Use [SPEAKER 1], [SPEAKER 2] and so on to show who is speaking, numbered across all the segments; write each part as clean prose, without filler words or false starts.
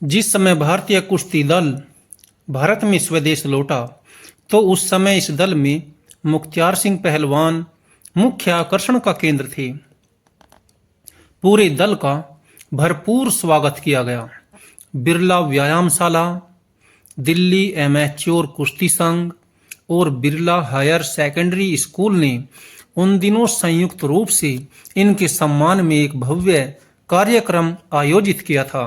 [SPEAKER 1] जिस समय भारतीय कुश्ती दल भारत में स्वदेश लौटा तो उस समय इस दल में मुख्तियार सिंह पहलवान मुख्य आकर्षण का केंद्र थे। पूरे दल का भरपूर स्वागत किया गया। बिरला व्यायामशाला, दिल्ली एमेच्योर कुश्ती संघ और बिरला हायर सेकेंडरी स्कूल ने उन दिनों संयुक्त रूप से इनके सम्मान में एक भव्य कार्यक्रम आयोजित किया था।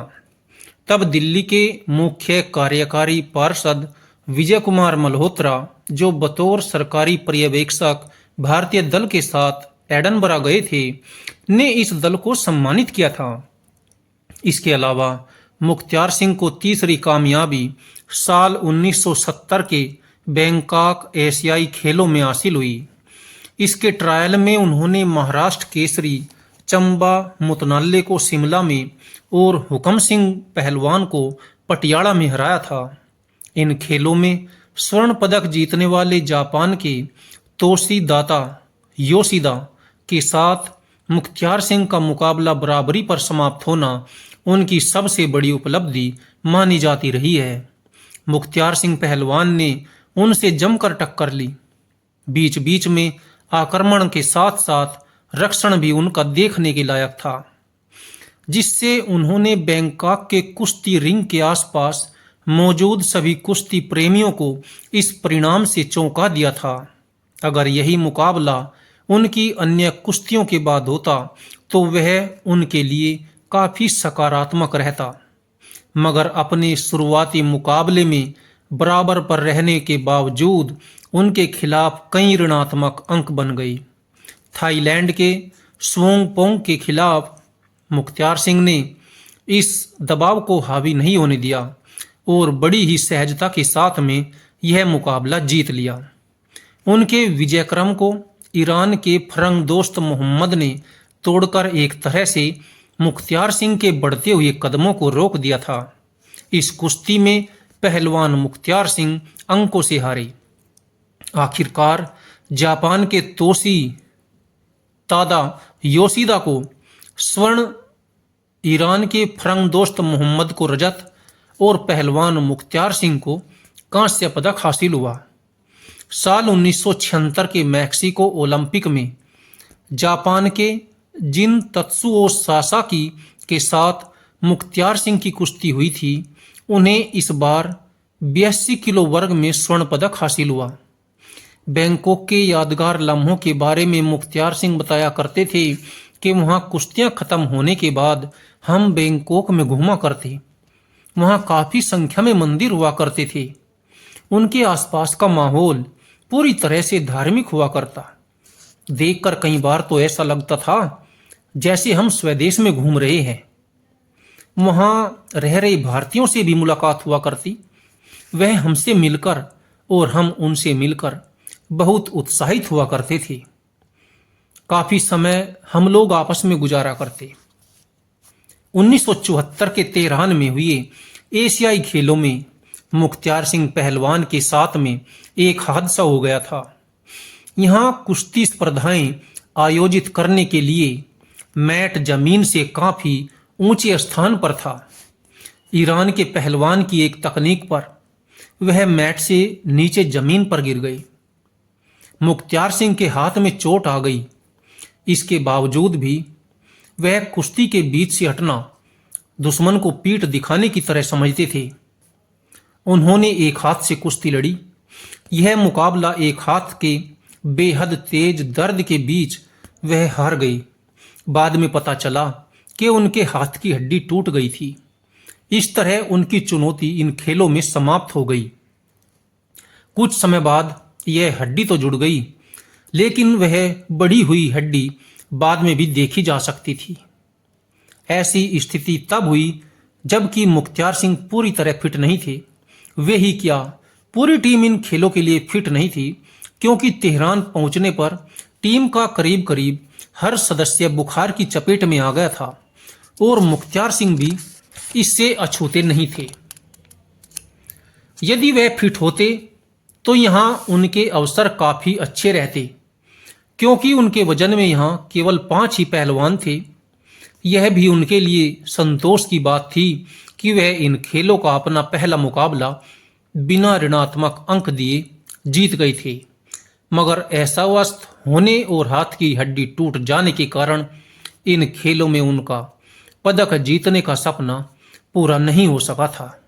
[SPEAKER 1] तब दिल्ली के मुख्य कार्यकारी पार्षद विजय कुमार मल्होत्रा, जो बतौर सरकारी पर्यवेक्षक भारतीय दल के साथ एडनबरा गए थे, ने इस दल को सम्मानित किया था। इसके अलावा मुख्तियार सिंह को तीसरी कामयाबी साल 1970 के बैंकॉक एशियाई खेलों में हासिल हुई। इसके ट्रायल में उन्होंने महाराष्ट्र केसरी चंबा मुतनाल्ले को शिमला में और हुकम सिंह पहलवान को पटियाला में हराया था। इन खेलों में स्वर्ण पदक जीतने वाले जापान के तोशी दाता योशिदा के साथ मुख्तियार सिंह का मुकाबला बराबरी पर समाप्त होना उनकी सबसे बड़ी उपलब्धि मानी जाती रही है। मुख्तियार सिंह पहलवान ने उनसे जमकर टक्कर ली। बीच बीच में आक्रमण के साथ साथ रक्षण भी उनका देखने के लायक था, जिससे उन्होंने बैंकॉक के कुश्ती रिंग के आसपास मौजूद सभी कुश्ती प्रेमियों को इस परिणाम से चौंका दिया था। अगर यही मुकाबला उनकी अन्य कुश्तियों के बाद होता तो वह उनके लिए काफी सकारात्मक रहता, मगर अपने शुरुआती मुकाबले में बराबर पर रहने के बावजूद उनके खिलाफ कई ऋणात्मक अंक बन गए। थाईलैंड के स्वोंगपोंग के खिलाफ मुख्तियार सिंह ने इस दबाव को हावी नहीं होने दिया और बड़ी ही सहजता के साथ में यह मुकाबला जीत लिया। उनके विजय क्रम को ईरान के फरंग दोस्त मोहम्मद ने तोड़कर एक तरह से मुख्तियार सिंह के बढ़ते हुए कदमों को रोक दिया था। इस कुश्ती में पहलवान मुख्तियार सिंह अंकों से हारे। आखिरकार जापान के तोशी तादा योशिदा को स्वर्ण, ईरान के फरंग दोस्त मोहम्मद को रजत और पहलवान मुख्तियार सिंह को कांस्य पदक हासिल हुआ। साल 1976 के मैक्सिको ओलंपिक में जापान के जिन तत्सुओ सासाकी के साथ मुख्तियार सिंह की कुश्ती हुई थी, उन्हें इस बार 82 किलो वर्ग में स्वर्ण पदक हासिल हुआ। बैंकॉक के यादगार लम्हों के बारे में मुख्तियार सिंह बताया करते थे कि वहाँ कुश्तियाँ खत्म होने के बाद हम बैंकॉक में घूमा करते। वहाँ काफ़ी संख्या में मंदिर हुआ करते थे। उनके आसपास का माहौल पूरी तरह से धार्मिक हुआ करता। देखकर कई बार तो ऐसा लगता था जैसे हम स्वदेश में घूम रहे हैं। वहाँ रह रहे भारतीयों से भी मुलाकात हुआ करती। वह हमसे मिलकर और हम उनसे मिलकर बहुत उत्साहित हुआ करते थे। काफी समय हम लोग आपस में गुजारा करते। 1974 के तेहरान में हुए एशियाई खेलों में मुख्तियार सिंह पहलवान के साथ में एक हादसा हो गया था। यहाँ कुश्ती स्पर्धाएं आयोजित करने के लिए मैट जमीन से काफी ऊंचे स्थान पर था। ईरान के पहलवान की एक तकनीक पर वह मैट से नीचे जमीन पर गिर गई। मुख्तियार सिंह के हाथ में चोट आ गई। इसके बावजूद भी वह कुश्ती के बीच से हटना दुश्मन को पीठ दिखाने की तरह समझते थे। उन्होंने एक हाथ से कुश्ती लड़ी। यह मुकाबला एक हाथ के बेहद तेज दर्द के बीच वह हार गई। बाद में पता चला कि उनके हाथ की हड्डी टूट गई थी। इस तरह उनकी चुनौती इन खेलों में समाप्त हो गई। कुछ समय बाद यह हड्डी तो जुड़ गई, लेकिन वह बढ़ी हुई हड्डी बाद में भी देखी जा सकती थी। ऐसी स्थिति तब हुई जबकि मुख्तियार सिंह पूरी तरह फिट नहीं थे। वे ही क्या, पूरी टीम इन खेलों के लिए फिट नहीं थी, क्योंकि तेहरान पहुंचने पर टीम का करीब करीब हर सदस्य बुखार की चपेट में आ गया था और मुख्तियार सिंह भी इससे अछूते नहीं थे। यदि वह फिट होते तो यहाँ उनके अवसर काफी अच्छे रहते, क्योंकि उनके वजन में यहाँ केवल 5 ही पहलवान थे। यह भी उनके लिए संतोष की बात थी कि वह इन खेलों का अपना पहला मुकाबला बिना ऋणात्मक अंक दिए जीत गए थे। मगर ऐसावस्थ होने और हाथ की हड्डी टूट जाने के कारण इन खेलों में उनका पदक जीतने का सपना पूरा नहीं हो सका था।